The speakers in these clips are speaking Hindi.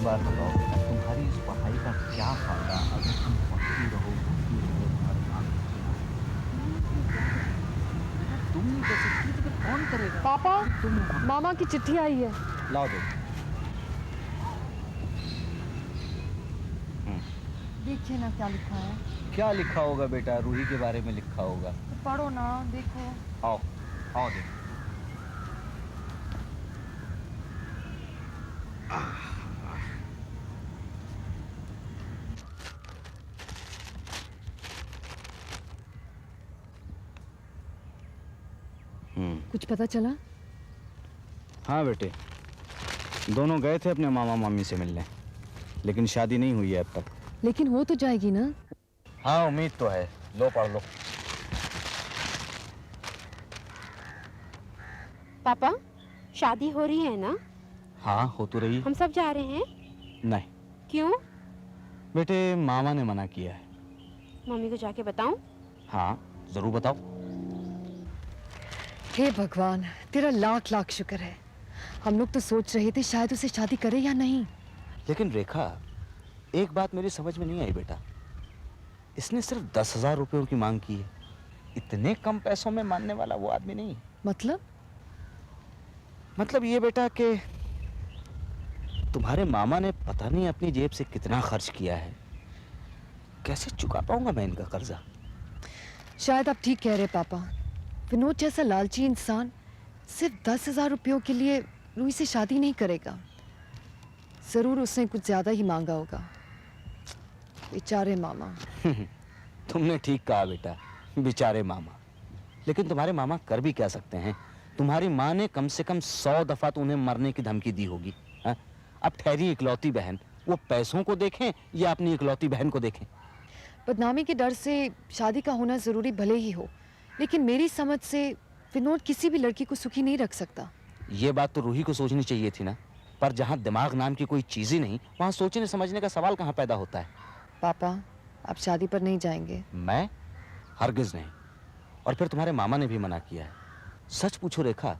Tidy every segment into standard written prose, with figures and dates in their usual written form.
तुम्हारी इस पढ़ाई का क्या फायदा अगर तुम पढ़ती रहो तुम्हारे नाम तुम नहीं कर सकती तो फिर कौन करेगा? पापा, मामा की चिट्ठी आई है। लाओ दो। देखिए ना क्या लिखा है। क्या लिखा होगा बेटा? रूही के बारे में लिखा होगा। तो पढ़ो ना, देखो। आओ आओ देखो। कुछ पता चला? हाँ बेटे, दोनों गए थे अपने मामा मामी से मिलने, लेकिन शादी नहीं हुई है अब तक। लेकिन हो तो जाएगी ना? हाँ उम्मीद तो है। लो पढ़ लो। पापा, शादी हो रही है ना? हाँ हो तो रही। हम सब जा रहे हैं। नहीं। क्यों? बेटे मामा ने मना किया है। मम्मी को जाके बताऊं? हाँ जरूर बताओ। हे भगवान, तेरा लाख लाख शुक्र है। हम लोग तो सोच रहे थे शायद उसे शादी करे या नहीं। लेकिन रेखा, एक बात मेरी समझ में नहीं आई बेटा। इसने सिर्फ 10,000 रुपयों की मांग की है। इतने कम पैसों में मानने वाला वो आदमी नहीं। मतलब ये बेटा कि तुम्हारे मामा ने पता नहीं अपनी जेब से कितना खर्च किया है। कैसे चुका पाऊंगा मैं इनका कर्जा? शायद आप ठीक कह रहे पापा। विनोद जैसा लालची इंसान सिर्फ 10,000 रुपयों के लिए रूही से शादी नहीं करेगा। जरूर उसने कुछ ज्यादा ही मांगा होगा। बेचारे मामा। तुमने ठीक कहा बेटा, बेचारे मामा। लेकिन तुम्हारे मामा कर भी क्या सकते हैं? तुम्हारी माँ ने कम से कम 100 दफा तो उन्हें मरने की धमकी दी होगी। हाँ? अब ठहरी इकलौती बहन, वो पैसों को देखें या अपनी इकलौती बहन को देखें? बदनामी के डर से शादी का होना जरूरी भले ही हो, लेकिन मेरी समझ से विनोद किसी भी लड़की को सुखी नहीं रख सकता। ये बात तो रूही को सोचनी चाहिए थी ना। पर जहाँ दिमाग नाम की कोई चीज ही नहीं, वहाँ सोचने समझने का सवाल कहाँ पैदा होता है? पापा, आप शादी पर नहीं जाएंगे? मैं? हरगिज नहीं। और फिर तुम्हारे मामा ने भी मना किया है। सच पूछो रेखा,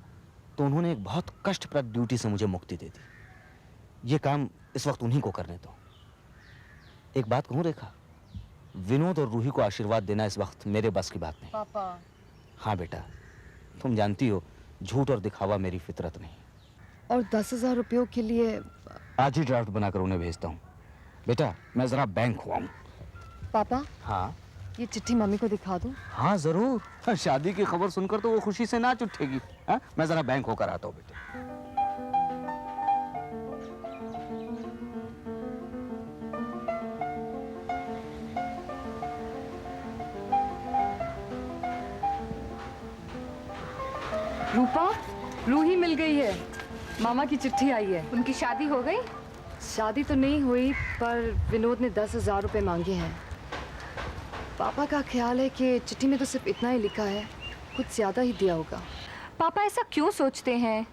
तो उन्होंने एक बहुत कष्टप्रद ड्यूटी से मुझे मुक्ति दे दी। ये काम इस वक्त उन्हीं को करने दो। एक बात कहूँ रेखा, विनोद और रूही को आशीर्वाद देना इस वक्त मेरे बस की बात नहीं। पापा। हाँ बेटा, तुम जानती हो झूठ और दिखावा मेरी फितरत नहीं। और 10,000 रुपयों के लिए? आज ही ड्राफ्ट बनाकर उन्हें भेजता हूँ। बेटा मैं जरा बैंक हुआ हूँ। पापा। हाँ? ये चिट्ठी मम्मी को दिखा दूं? हाँ जरूर। शादी की खबर सुनकर तो वो खुशी से नाच उठेगी। हाँ? मैं जरा बैंक होकर आता हूँ बेटे। रूपा, रूही मिल गई है। मामा की चिट्ठी आई है। उनकी शादी हो गई? शादी तो नहीं हुई, पर विनोद ने 10,000 रुपए मांगे हैं। पापा का ख्याल है कि चिट्ठी में तो सिर्फ इतना ही लिखा है, कुछ ज्यादा ही दिया होगा। पापा ऐसा क्यों सोचते हैं?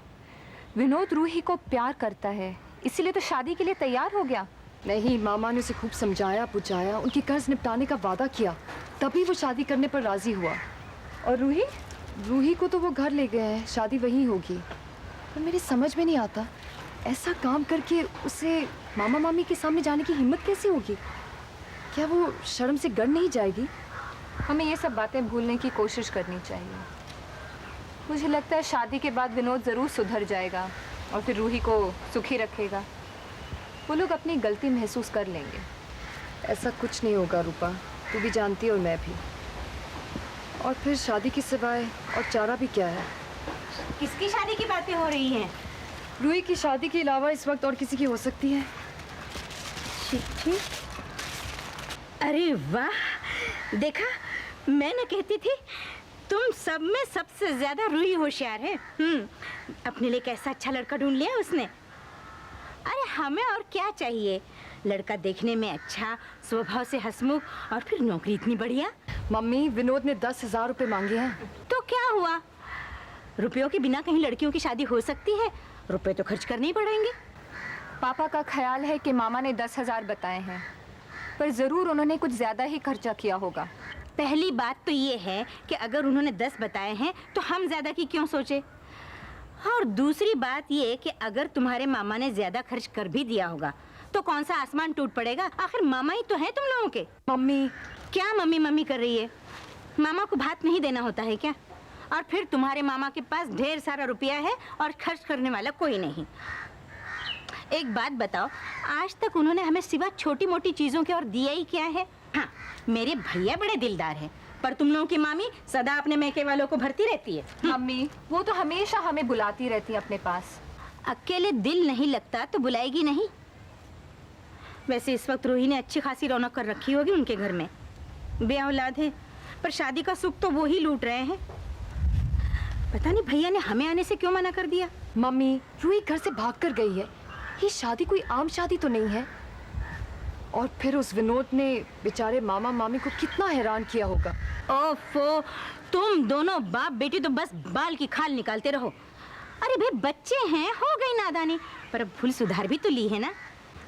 विनोद रूही को प्यार करता है, इसीलिए तो शादी के लिए तैयार हो गया। नहीं, मामा ने उसे खूब समझाया बुझाया, उनकी कर्ज निपटाने का वादा किया, तभी वो शादी करने पर राजी हुआ। और रूही? रूही को तो वो घर ले गए हैं, शादी वहीं होगी। पर मेरी समझ में नहीं आता, ऐसा काम करके उसे मामा मामी के सामने जाने की हिम्मत कैसे होगी? क्या वो शर्म से गड़ नहीं जाएगी? हमें ये सब बातें भूलने की कोशिश करनी चाहिए। मुझे लगता है शादी के बाद विनोद ज़रूर सुधर जाएगा और फिर रूही को सुखी रखेगा। वो लोग अपनी गलती महसूस कर लेंगे। ऐसा कुछ नहीं होगा रूपा, तू भी जानती है और मैं भी। और फिर शादी के सिवाय और चारा भी क्या है? किसकी शादी की बातें हो रही हैं? रूही की शादी के अलावा इस वक्त और किसी की हो सकती है? चिट्ठी? अरे वाह, देखा, मैं न कहती थी तुम सब में सबसे ज्यादा रूही होशियार है। अपने लिए कैसा अच्छा लड़का ढूंढ लिया उसने। अरे हमें और क्या चाहिए, लड़का देखने में अच्छा, स्वभाव से हंसमुख और फिर नौकरी इतनी बढ़िया। मम्मी, विनोद ने 10,000 रुपए मांगे हैं। तो क्या हुआ, रुपयों के बिना कहीं लड़कियों की शादी हो सकती है? रुपए तो खर्च करने ही पड़ेंगे। पापा का ख्याल है कि मामा ने 10,000 बताए हैं, पर ज़रूर उन्होंने कुछ ज़्यादा ही खर्चा किया होगा। पहली बात तो ये है कि अगर उन्होंने 10 बताए हैं तो हम ज़्यादा की क्यों सोचे, और दूसरी बात ये कि अगर तुम्हारे मामा ने ज़्यादा खर्च कर भी दिया होगा तो कौन सा आसमान टूट पड़ेगा, आखिर मामा ही तो है तुम लोगों के। मम्मी, क्या मम्मी मम्मी कर रही है? मामा को भात नहीं देना होता है क्या? और फिर तुम्हारे मामा के पास ढेर सारा रुपया है और खर्च करने वाला कोई नहीं। एक बात बताओ, आज तक उन्होंने हमें सिवा छोटी मोटी चीज़ों के और दिया ही क्या है? हाँ, मेरे भैया बड़े दिलदार हैं, पर तुम लोगों की मामी सदा अपने मैके वालों को भरती रहती है। मम्मी, वो तो हमेशा हमें बुलाती रहती है अपने पास। अकेले दिल नहीं लगता तो बुलाएगी नहीं। वैसे इस वक्त रूही ने अच्छी खासी रौनक कर रखी होगी उनके घर में, बे औलाद है, पर शादी का सुख तो वो ही लूट रहे हैं। पता नहीं भैया ने हमें आने से क्यों मना कर दिया। मम्मी, रूही घर से भाग कर गई है। ये शादी कोई आम शादी तो नहीं है। और फिर उस विनोद ने बेचारे मामा मामी को कितना हैरान किया होगा। ओफो, तुम दोनों बाप बेटी तो बस बाल की खाल निकालते रहो। अरे भाई बच्चे हैं, हो गई नादानी, पर अब भूल सुधार भी तो ली है ना।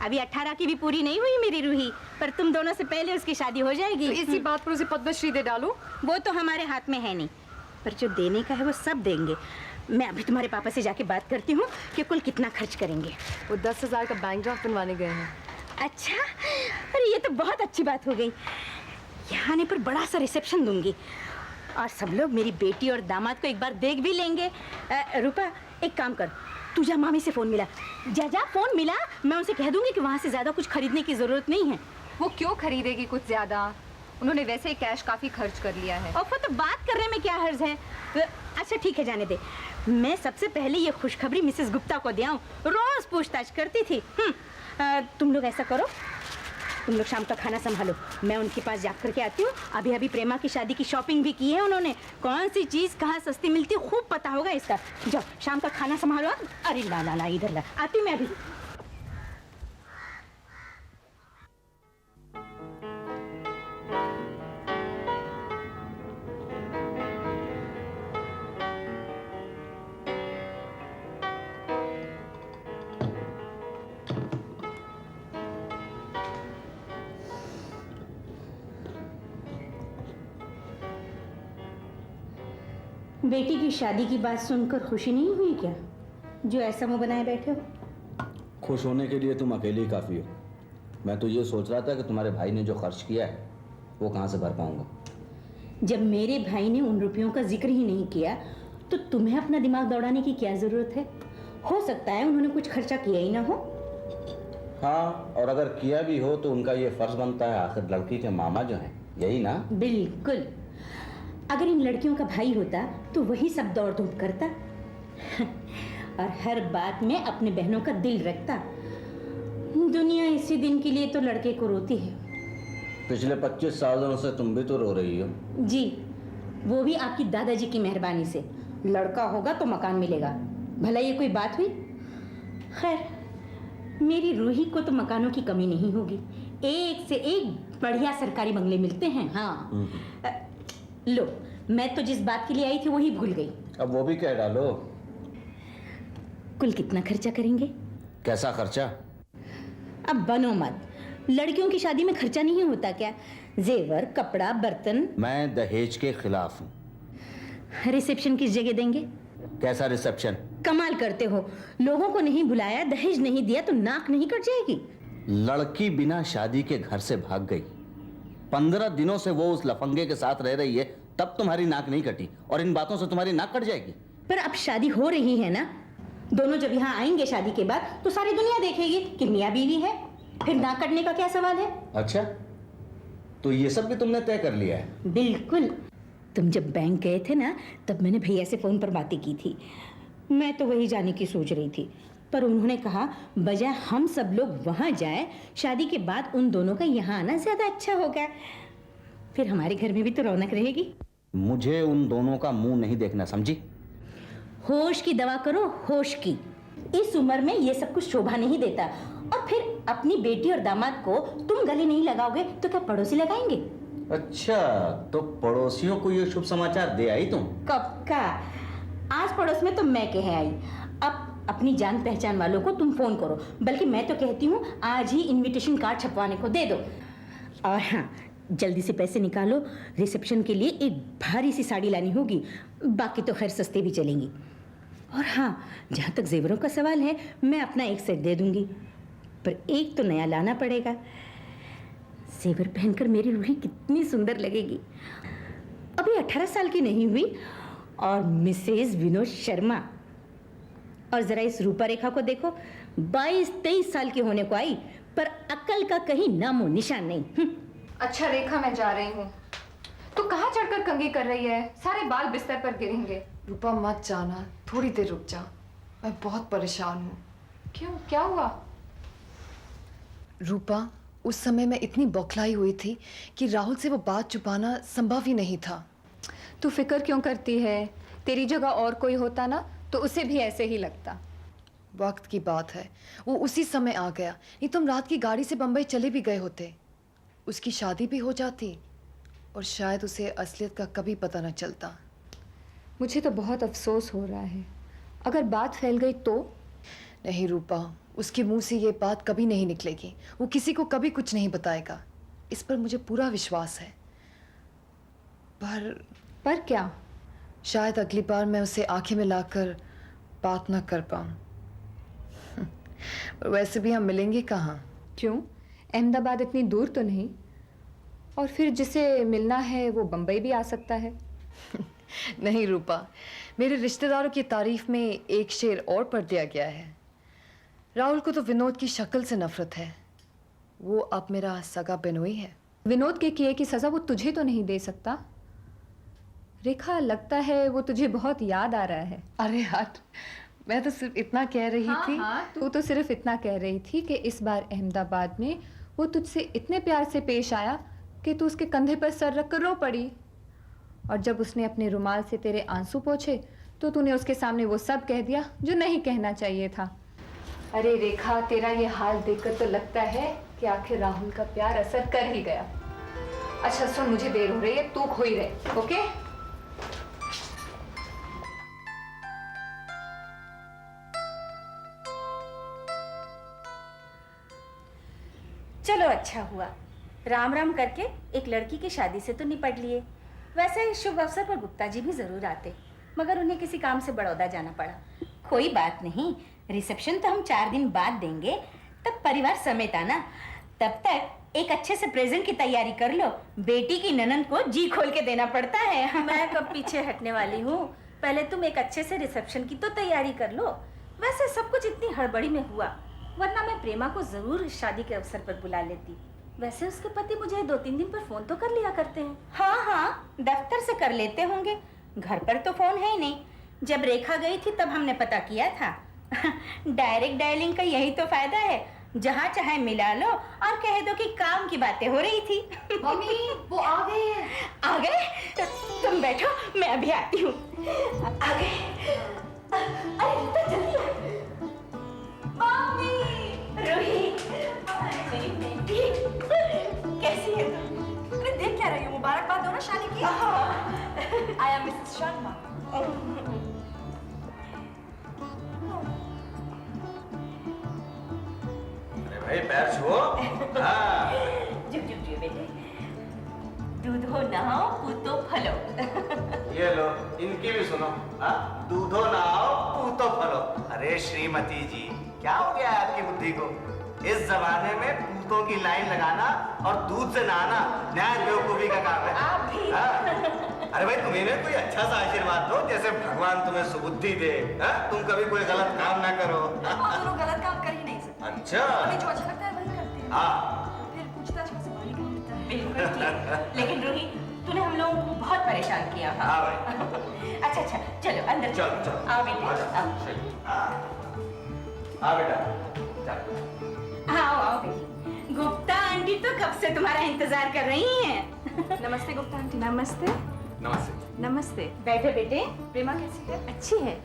अभी 18 की भी पूरी नहीं हुई मेरी रूही, पर तुम दोनों से पहले उसकी शादी हो जाएगी। तो इसी बात पर उसे पद्मश्री दे डालो। वो तो हमारे हाथ में है नहीं, पर जो देने का है वो सब देंगे। मैं अभी तुम्हारे पापा से जाके बात करती हूँ कि कुल कितना खर्च करेंगे। वो 10,000 का बैंक ड्राफ्ट बनवाने गए हैं। अच्छा, अरे ये तो बहुत अच्छी बात हो गई। यहाँ आने पर बड़ा सा रिसेप्शन दूंगी और सब लोग मेरी बेटी और दामाद को एक बार देख भी लेंगे। रूपा, एक काम कर, तू जा मामी से फ़ोन मिला। जा फ़ोन मिला, मैं उनसे कह दूंगी कि वहाँ से ज़्यादा कुछ खरीदने की ज़रूरत नहीं है। वो क्यों खरीदेगी कुछ ज़्यादा, उन्होंने वैसे ही कैश काफ़ी खर्च कर लिया है। और तो बात करने में क्या हर्ज है। अच्छा ठीक है, जाने दे। मैं सबसे पहले ये खुशखबरी मिसेस गुप्ता को दे आऊँ, रोज़ पूछताछ करती थी। तुम लोग ऐसा करो, तुम लोग शाम का खाना संभालो, मैं उनके पास जा करके आती हूँ। अभी अभी प्रेमा की शादी की शॉपिंग भी की है उन्होंने, कौन सी चीज़ कहाँ सस्ती मिलती है खूब पता होगा इसका। जाओ शाम का खाना संभालो। अरे ला ला ला, इधर ला, आती हूँ मैं अभी। बेटी की शादी की बात सुनकर खुशी नहीं हुई क्या, जो ऐसा मुंह बनाए बैठे हो? खुश होने के लिए तुम अकेले ही काफ़ी हो। मैं तो ये सोच रहा था कि तुम्हारे भाई ने जो खर्च किया है वो कहाँ से भर पाऊंगा। जब मेरे भाई ने उन रुपयों का जिक्र ही नहीं किया तो तुम्हें अपना दिमाग दौड़ाने की क्या ज़रूरत है? हो सकता है उन्होंने कुछ खर्चा किया ही ना हो। हाँ, और अगर किया भी हो तो उनका ये फर्ज बनता है, आखिर लड़की के मामा जो हैं, यही ना। बिल्कुल, अगर इन लड़कियों का भाई होता तो वही सब दौड़ धूप करता और हर बात में अपने बहनों का दिल रखता। दुनिया इसी दिन के लिए तो लड़के को रोती है। पिछले 25 सालों से तुम भी तो रो रही हो। जी, वो भी आपकी दादाजी की मेहरबानी से। लड़का होगा तो मकान मिलेगा, भला ये कोई बात हुई? खैर, मेरी रूही को तो मकानों की कमी नहीं होगी, एक से एक बढ़िया सरकारी बंगले मिलते हैं। हाँ लो, मैं तो जिस बात के लिए आई थी वही भूल गई। अब वो भी कह डालो। कुल कितना खर्चा करेंगे? कैसा खर्चा? अब बनो मत, लड़कियों की शादी में खर्चा नहीं होता क्या? जेवर, कपड़ा, बर्तन। मैं दहेज के खिलाफ हूँ। रिसेप्शन किस जगह देंगे? कैसा रिसेप्शन? कमाल करते हो, लोगों को नहीं बुलाया, दहेज नहीं दिया तो नाक नहीं कट जाएगी? लड़की बिना शादी के घर से भाग गई, 15 दिनों से वो उस लफंगे के साथ रह रही है, तब तुम्हारी नाक नहीं कटी, और इन बातों से तुम्हारी नाक कट जाएगी? पर अब शादी हो रही है ना, दोनों जब यहाँ आएंगे शादी के बाद तो सारी दुनिया देखेगी कि मियाँ बीवी है, फिर नाक कटने का क्या सवाल है? अच्छा, तो ये सब भी तुमने तय कर लिया है? बिल्कुल। तुम जब बैंक गए थे ना, तब मैंने भैया से फोन पर बातें की थी। मैं तो वही जाने की सोच रही थी, पर उन्होंने कहा बजाय हम सब लोग वहाँ जाएं, शादी के बाद उन दोनों का यहाँ आना ज़्यादा अच्छा होगा, फिर हमारे घर में भी तो रौनक रहेगी। मुझे उन दोनों का मुंह नहीं देखना, समझी? होश की दवा करो, होश की। इस उम्र में ये सब कुछ शोभा नहीं देता। और फिर अपनी बेटी और दामाद को तुम गले नहीं लगाओगे तो क्या पड़ोसी लगाएंगे? अच्छा, तो पड़ोसियों को ये शुभ समाचार दे आई तुम? कब का? आज पड़ोस में तो मैं कह आई। अब अपनी जान पहचान वालों को तुम फोन करो, बल्कि मैं तो कहती हूँ आज ही इनविटेशन कार्ड छपवाने को दे दो। और हाँ, जल्दी से पैसे निकालो, रिसेप्शन के लिए एक भारी सी साड़ी लानी होगी, बाकी तो खैर सस्ते भी चलेंगी। और हाँ, जहाँ तक जेवरों का सवाल है, मैं अपना एक सेट दे दूंगी, पर एक तो नया लाना पड़ेगा। जेवर पहनकर मेरी रूही कितनी सुंदर लगेगी। अभी 18 साल की नहीं हुई और मिसेज विनोद शर्मा। और जरा इस रूपा रेखा को देखो, 22-23 साल की होने को आई, पर अक्ल का कहीं नामो निशान नहीं। अच्छा रेखा, मैं जा रही हूँ। तू कहाँ चढ़कर कंघी कर रही है? सारे बाल बिस्तर पर गिरेंगे। रूपा मत जाना, थोड़ी देर रुक जा, मैं बहुत परेशान हूँ। क्यों, क्या हुआ? रूपा, उस समय मैं इतनी बौखलाई हुई थी कि राहुल से वो बात छुपाना संभव ही नहीं था। तू फिक्र क्यों करती है? तेरी जगह और कोई होता ना तो उसे भी ऐसे ही लगता। वक्त की बात है, वो उसी समय आ गया, नहीं तुम रात की गाड़ी से बंबई चले भी गए होते। उसकी शादी भी हो जाती और शायद उसे असलियत का कभी पता न चलता। मुझे तो बहुत अफसोस हो रहा है। अगर बात फैल गई तो? नहीं रूपा, उसके मुंह से ये बात कभी नहीं निकलेगी। वो किसी को कभी कुछ नहीं बताएगा, इस पर मुझे पूरा विश्वास है। पर क्या? शायद अगली बार मैं उसे आंखें मिलाकर बात ना कर पाऊं। वैसे भी हम मिलेंगे कहाँ? क्यों, अहमदाबाद इतनी दूर तो नहीं? और फिर जिसे मिलना है वो बंबई भी आ सकता है। नहीं रूपा, मेरे रिश्तेदारों की तारीफ में एक शेर और पढ़ दिया गया है। राहुल को तो विनोद की शक्ल से नफरत है, वो अब मेरा सगा बिनोई है। विनोद के किए की सजा वो तुझे तो नहीं दे सकता। रेखा, लगता है वो तुझे बहुत याद आ रहा है। अरे यार, मैं तो सिर्फ इतना कह रही थी। तू तो सिर्फ इतना कह रही थी कि इस बार अहमदाबाद में वो तुझसे इतने प्यार से पेश आया कि तू उसके कंधे पर सर रख कर रो पड़ी। और जब उसने अपने रुमाल से तेरे आंसू पोंछे तो तूने उसके सामने वो सब कह दिया जो नहीं कहना चाहिए था। अरे रेखा, तेरा ये हाल देखकर तो लगता है कि आखिर राहुल का प्यार असर कर ही गया। अच्छा सुन, मुझे देर हो रही है, तू खोई रहे, ओके? चलो अच्छा हुआ, राम राम करके एक लड़की की शादी से तो निपट लिए। वैसे इस शुभ अवसर पर गुप्ता जी भी जरूर आते, मगर उन्हें किसी काम से बड़ौदा जाना पड़ा। कोई बात नहीं, रिसेप्शन तो हम 4 दिन बाद देंगे, तब परिवार समेत आना। तब तक एक अच्छे से प्रेजेंट की तैयारी कर लो, बेटी की ननद को जी खोल के देना पड़ता है। मैं कब पीछे हटने वाली हूँ, पहले तुम एक अच्छे से रिसेप्शन की तो तैयारी कर लो। वैसे सब कुछ इतनी हड़बड़ी में हुआ, वरना मैं प्रेमा को जरूर शादी के अवसर पर बुला लेती। वैसे उसके पति मुझे 2-3 दिन पर फोन तो कर लिया करते हैं। हाँ हाँ, दफ्तर से कर लेते होंगे, घर पर तो फोन है ही नहीं। जब रेखा गई थी तब हमने पता किया था। डायरेक्ट डायलिंग का यही तो फायदा है, जहाँ चाहे मिला लो और कह दो कि काम की बातें हो रही थी। मम्मी, वो आ गए हैं। आ गए? तुम बैठो, मैं अभी आती हूँ। आ गए? अरे रीता, जल्दी आ। मम्मी, रूही, मेरी बेटी, कैसी है तुम? अरे देख क्या रही हो, मुबारकबाद दो ना शादी की। आया मिसेस शर्मा। भाई पैर छुओ। हाँ। जुग जुग जुग बेटे, दूधो नहाओ पूतो फलो। ये लो, इनकी भी सुनो। हाँ, दूधो नहाओ पूतो फलो। अरे श्रीमती जी, क्या हो गया आपकी बुद्धि को? इस जमाने में पूतों की लाइन लगाना और दूध से नहाना न्याय बेवकूफी का काम है। आप भी। हाँ? अरे भाई, तुम्हें भी कोई अच्छा सा आशीर्वाद दो, जैसे भगवान तुम्हें सुबुद्धि दे। हाँ? तुम कभी कोई गलत काम ना करो। हम दोनों गलत काम कर ही नहीं सकते। अच्छा। हमें जो अच्छा लगता है वही करते हैं। हाँ। फिर पूछताछ का सवाल ही क्यों होता है? बिल्कुल ठीक। लेकिन रूही, तूने हम लोगों को बहुत परेशान किया। हाँ भाई। अच्छा अच्छा, चलो अंदर चलो चलो। आओ बेटे, आओ। हाँ बेटा, चल। आओ आओ बेटी। गुप्ता आंटी तो कब से तुम्हारा इंतजार कर रही हैं। नमस्ते गुप्ता आंटी। नमस्ते। नमस्ते। नमस्ते। बैठे बेटे। प्रेमा कैसी है? अच्छी है।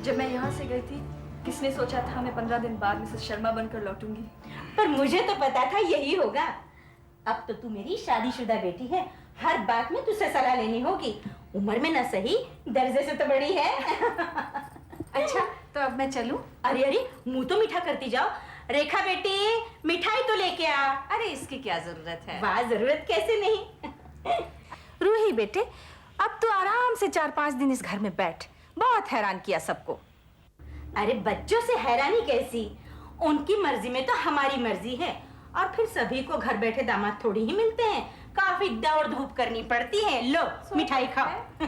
जब मैं यहाँ से गई थी किसने सोचा था मैं 15 दिन बाद मिसेस शर्मा बनकर लौटूंगी। पर मुझे तो पता था यही होगा। अब तो तू मेरी शादीशुदा बेटी है, हर बात में तुझसे सलाह लेनी होगी। उम्र में न सही, दर्जे से तो बड़ी है। अच्छा तो अब मैं चलूं? अरे अरे, मुंह तो मीठा करती जाओ। रेखा बेटी, मिठाई तो लेके आ। अरे इसकी क्या जरूरत है? वाह, जरूरत कैसे नहीं। रूही बेटे, अब तो आराम से 4-5 दिन इस घर में बैठ। बहुत हैरान किया सबको। अरे बच्चों से हैरानी कैसी, उनकी मर्जी में तो हमारी मर्जी है। और फिर सभी को घर बैठे दामाद थोड़ी ही मिलते हैं, काफी दौड़ धूप करनी पड़ती है। लो मिठाई खाओ।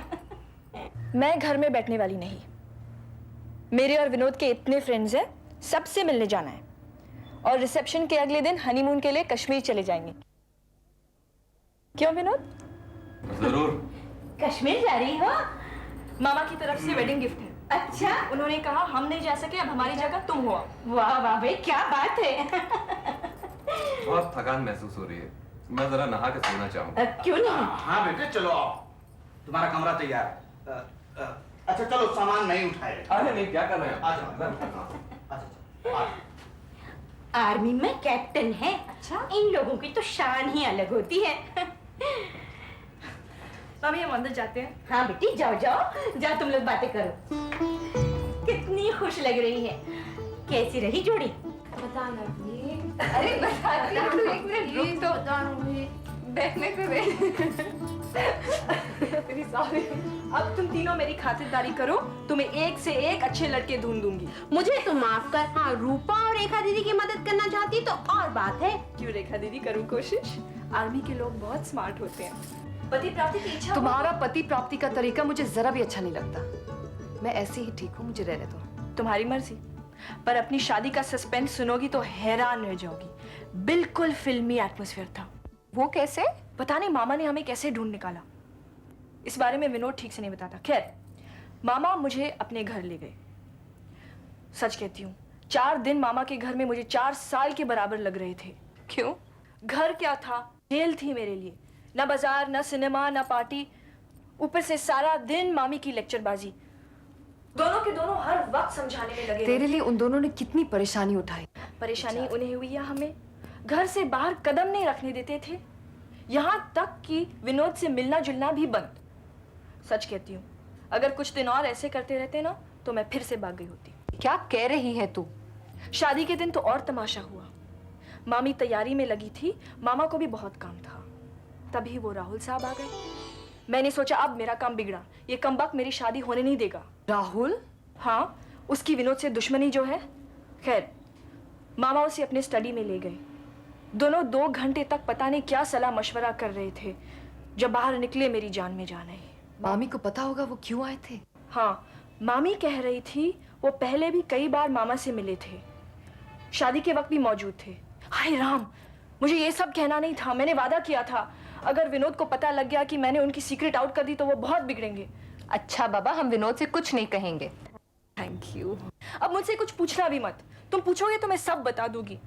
मैं घर में बैठने वाली नहीं। मेरे और विनोद के इतने फ्रेंड्स हैं, सबसे मिलने जाना है और रिसेप्शन के अगले दिन हनीमून के लिए कश्मीर चले जाएंगे। क्यों विनोद? जरूर। कश्मीर जा रही हो? मामा की तरफ से वेडिंग गिफ्ट है। अच्छा, उन्होंने कहा हम नहीं जा सके, अब हमारी जगह तुम हो। वाह वाह भाई, क्या बात है। बहुत थकान महसूस हो रही है, मैं जरा नहा के सोना चाहूंगा। क्यों नहीं? हाँ बेटे चलो आओ, तुम्हारा कमरा तैयार है। अच्छा चलो, सामान नहीं उठाए। अरे नहीं, क्या कर रहे हैं? आ जाओ। अच्छा, आर्मी में कैप्टन है। अच्छा, इन लोगों की तो शान ही अलग होती है। मामी हम अंदर जाते हैं। हाँ बेटी, जाओ जाओ जाओ, तुम लोग बातें करो। कितनी खुश लग रही है। कैसी रही जोड़ी? अरे बताती हूँ, एक मिनट रुक तो। बैठने को दे। तेरी सॉरी। अब तुम तीनों मेरी खातिरदारी करो, तुम्हें एक से एक अच्छे लड़के ढूंढ दूंगी। मुझे तो माफ कर। हाँ, रूपा और रेखा दीदी की मदद करना चाहती तो और बात है। क्यों रेखा दीदी, करूँ कोशिश? आर्मी के लोग बहुत स्मार्ट होते हैं। पति प्राप्ति की इच्छा तुम्हारा पति प्राप्ति का तरीका मुझे जरा भी अच्छा नहीं लगता। मैं ऐसे ही ठीक हूँ, मुझे रहने दो। तुम्हारी मर्जी, पर अपनी शादी का सस्पेंस सुनोगी तो हैरान रह जाओगी। बिल्कुल फिल्मी एटमॉस्फेयर था। वो कैसे? पता नहीं मामा ने हमें कैसे ढूंढ निकाला, इस बारे में विनोद ठीक से नहीं बताता। खैर, मामा मुझे अपने घर ले गए। सच कहती हूँ, 4 दिन मामा के घर में मुझे 4 साल के बराबर लग रहे थे। क्यों? घर क्या था, जेल थी मेरे लिए। ना बाजार, ना सिनेमा, ना पार्टी, ऊपर से सारा दिन मामी की लेक्चरबाजी। दोनों के दोनों हर वक्त समझाने में लगे। तेरे लिए उन दोनों ने कितनी परेशानी उठाई। परेशानी उन्हें हुई या हमें? घर से बाहर कदम नहीं रखने देते थे, यहाँ तक कि विनोद से मिलना जुलना भी बंद। सच कहती हूँ, अगर कुछ दिन और ऐसे करते रहते ना तो मैं फिर से भाग गई होती। क्या कह रही है तू? शादी के दिन तो और तमाशा हुआ। मामी तैयारी में लगी थी, मामा को भी बहुत काम था। तभी वो राहुल साहब आ गए। मैंने सोचा अब मेरा काम बिगड़ा, ये कमबख्त मेरी शादी होने नहीं देगा। राहुल? हाँ, उसकी विनोद से दुश्मनी जो है। खैर, मामा उसे अपने स्टडी में ले गए। दोनों 2 घंटे तक पता नहीं क्या सलाह मशवरा कर रहे थे। जब बाहर निकले मेरी जान में जान आई। मामी को पता होगा वो क्यों आए थे? हाँ, मामी कह रही थी वो पहले भी कई बार मामा से मिले थे, शादी के वक्त भी मौजूद थे। हाय राम, मुझे ये सब कहना नहीं था। मैंने वादा किया था, अगर विनोद को पता लग गया कि मैंने उनकी सीक्रेट आउट कर दी तो वो बहुत बिगड़ेंगे। अच्छा बाबा, हम विनोद से कुछ नहीं कहेंगे। Thank you. अब मुझसे कुछ पूछना भी मत। तुम पूछोगे तो मैं सब बता दूंगी,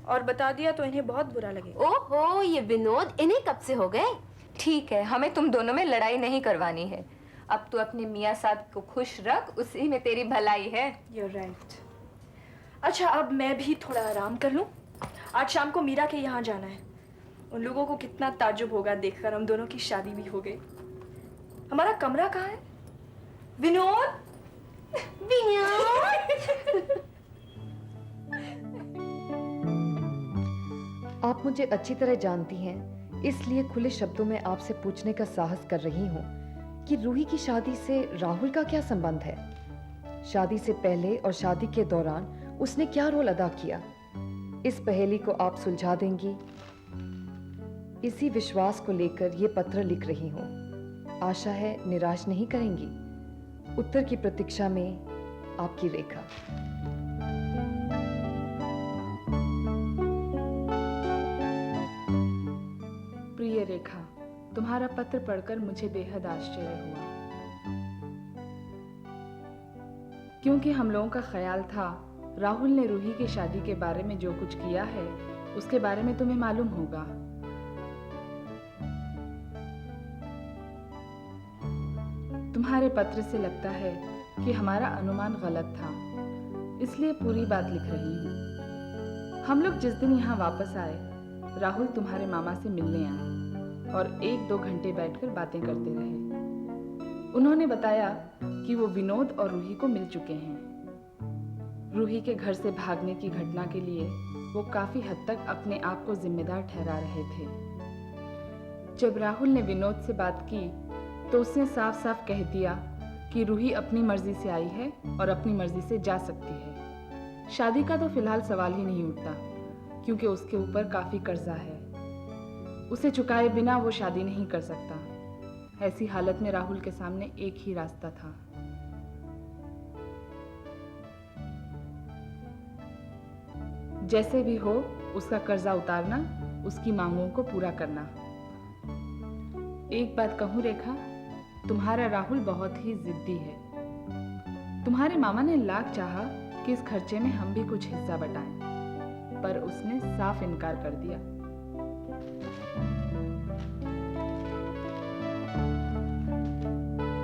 और बता दिया तो इन्हें बहुत बुरा लगेगा। ओहो, ये विनोद इन्हें कब से हो गए? ठीक है, हमें तुम दोनों में लड़ाई नहीं करवानी है। अब तू अपने मियाँ साहब को खुश रख, उसी में तेरी भलाई है। You're right. अच्छा, अब मैं भी थोड़ा आराम कर लूं। आज शाम को मीरा के यहाँ जाना है। उन लोगों को कितना ताज्जुब होगा देखकर हम दोनों की शादी भी हो गई। हमारा कमरा कहाँ है? विनोद, आप मुझे अच्छी तरह जानती हैं, इसलिए खुले शब्दों में आपसे पूछने का साहस कर रही हूँ कि रूही की शादी से राहुल का क्या संबंध है? शादी से पहले और शादी के दौरान उसने क्या रोल अदा किया? इस पहेली को आप सुलझा देंगी, इसी विश्वास को लेकर ये पत्र लिख रही हूँ। आशा है निराश नहीं करेंगी। उत्तर की प्रतीक्षा में आपकी रेखा। प्रिय रेखा, तुम्हारा पत्र पढ़कर मुझे बेहद आश्चर्य हुआ, क्योंकि हम लोगों का ख्याल था राहुल ने रूही की शादी के बारे में जो कुछ किया है उसके बारे में तुम्हें मालूम होगा। तुम्हारे पत्र से लगता है कि हमारा अनुमान गलत था। इसलिए पूरी बात लिख रही हूँ। हम लोग जिस दिन यहाँ वापस आए, राहुल तुम्हारे मामा से मिलने आए और 1-2 घंटे बैठकर बातें करते रहे। उन्होंने बताया कि वो विनोद और रूही को मिल चुके हैं। रूही के घर से भागने की घटना के लिए वो काफी हद तक अपने आप को जिम्मेदार ठहरा रहे थे। जब राहुल ने विनोद से बात की तो उसने साफ साफ कह दिया कि रूही अपनी मर्जी से आई है और अपनी मर्जी से जा सकती है। शादी का तो फिलहाल सवाल ही नहीं उठता, क्योंकि उसके ऊपर काफी कर्जा है। उसे चुकाए बिना वो शादी नहीं कर सकता। ऐसी हालत में राहुल के सामने एक ही रास्ता था। जैसे भी हो उसका कर्जा उतारना, उसकी मांगों को पूरा करना। एक बात कहूं रेखा, तुम्हारा राहुल बहुत ही जिद्दी है। तुम्हारे मामा ने लाख चाहा कि इस खर्चे में हम भी कुछ हिस्सा बटाएं, पर उसने साफ इनकार कर दिया।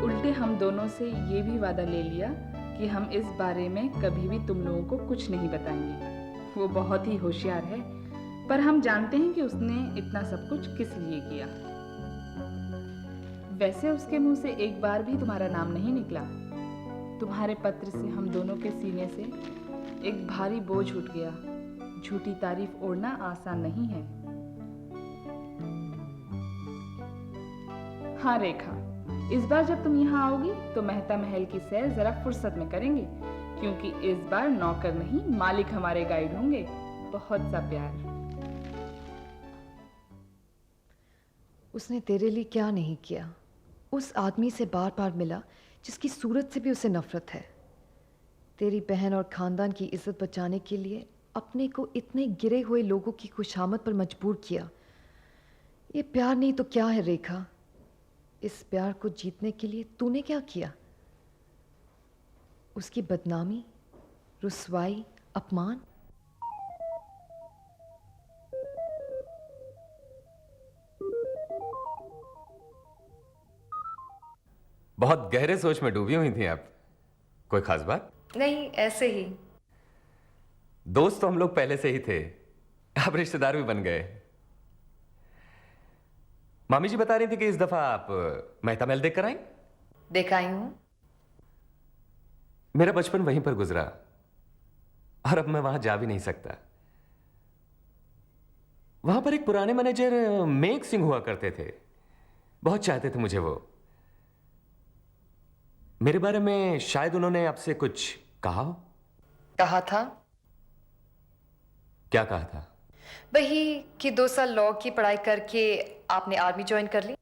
उल्टे हम दोनों से ये भी वादा ले लिया कि हम इस बारे में कभी भी तुम लोगों को कुछ नहीं बताएंगे। वो बहुत ही होशियार है, पर हम जानते हैं कि उसने इतना सब कुछ किस लिए किया। वैसे उसके मुंह से एक बार भी तुम्हारा नाम नहीं निकला। तुम्हारे पत्र से हम दोनों के सीने से एक भारी बोझ उठ गया। झूठी तारीफ ओढ़ना आसान नहीं है। हाँ रेखा, इस बार जब तुम यहाँ आओगी तो मेहता महल की सैर जरा फुर्सत में करेंगे, क्योंकि इस बार नौकर नहीं मालिक हमारे गाइड होंगे। बहुत सा प्यार। उसने तेरे लिए क्या नहीं किया। उस आदमी से बार बार मिला जिसकी सूरत से भी उसे नफरत है। तेरी बहन और खानदान की इज्जत बचाने के लिए अपने को इतने गिरे हुए लोगों की खुशामद पर मजबूर किया। ये प्यार नहीं तो क्या है रेखा? इस प्यार को जीतने के लिए तूने क्या किया? उसकी बदनामी, रुसवाई, अपमान। बहुत गहरे सोच में डूबी हुई थी आप। कोई खास बात? नहीं, ऐसे ही। दोस्त तो हम लोग पहले से ही थे, अब रिश्तेदार भी बन गए। मामी जी बता रही थी कि इस दफा आप मेहता महल देख कर आई। देखा ही हूं। मेरा बचपन वहीं पर गुजरा और अब मैं वहां जा भी नहीं सकता। वहां पर एक पुराने मैनेजर मेघ सिंह हुआ करते थे। बहुत चाहते थे मुझे वो। मेरे बारे में शायद उन्होंने आपसे कुछ कहा हो। कहा था? क्या कहा था? वही कि 2 साल लॉ की पढ़ाई करके आपने आर्मी ज्वाइन कर ली।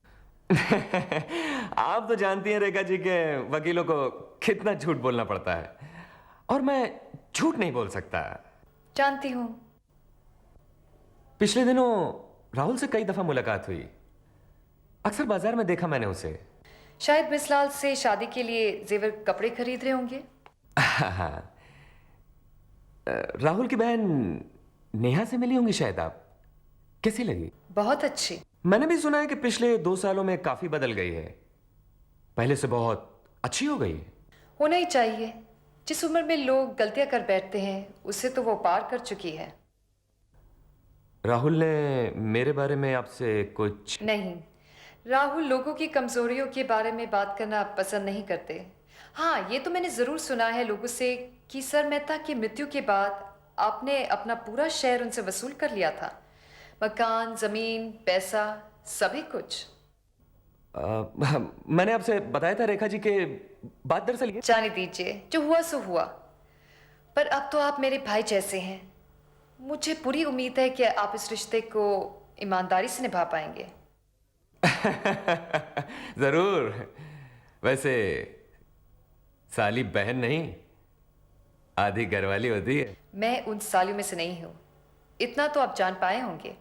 आप तो जानती हैं रेखा जी के वकीलों को कितना झूठ बोलना पड़ता है, और मैं झूठ नहीं बोल सकता। जानती हूं। पिछले दिनों राहुल से कई दफा मुलाकात हुई। अक्सर बाजार में देखा मैंने उसे। शायद मिसलाल से शादी के लिए जेवर कपड़े खरीद रहे होंगे। राहुल की बहन नेहा से मिली होंगी शायद आप। कैसी लगी? बहुत अच्छी। मैंने भी सुना है कि पिछले 2 सालों में काफी बदल गई है। पहले से बहुत अच्छी हो गई है। होना ही चाहिए। जिस उम्र में लोग गलतियां कर बैठते हैं उसे तो वो पार कर चुकी है। राहुल ने मेरे बारे में आपसे कुछ? नहीं, राहुल लोगों की कमजोरियों के बारे में बात करना पसंद नहीं करते। हाँ, ये तो मैंने जरूर सुना है लोगों से कि सर मेहता की मृत्यु के बाद आपने अपना पूरा शेयर उनसे वसूल कर लिया था। मकान, जमीन, पैसा, सभी कुछ। मैंने आपसे बताया था रेखा जी के बात दरअसल ये। जाने दीजिए, जो हुआ सो हुआ। पर अब तो आप मेरे भाई जैसे हैं। मुझे पूरी उम्मीद है कि आप इस रिश्ते को ईमानदारी से निभा पाएंगे। जरूर। वैसे साली बहन नहीं, आधी घरवाली होती है। मैं उन सालियों में से नहीं हूं। इतना तो आप जान पाए होंगे।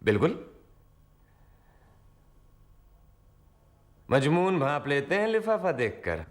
बिल्कुल। मजमून भांप लेते हैं लिफाफा देखकर।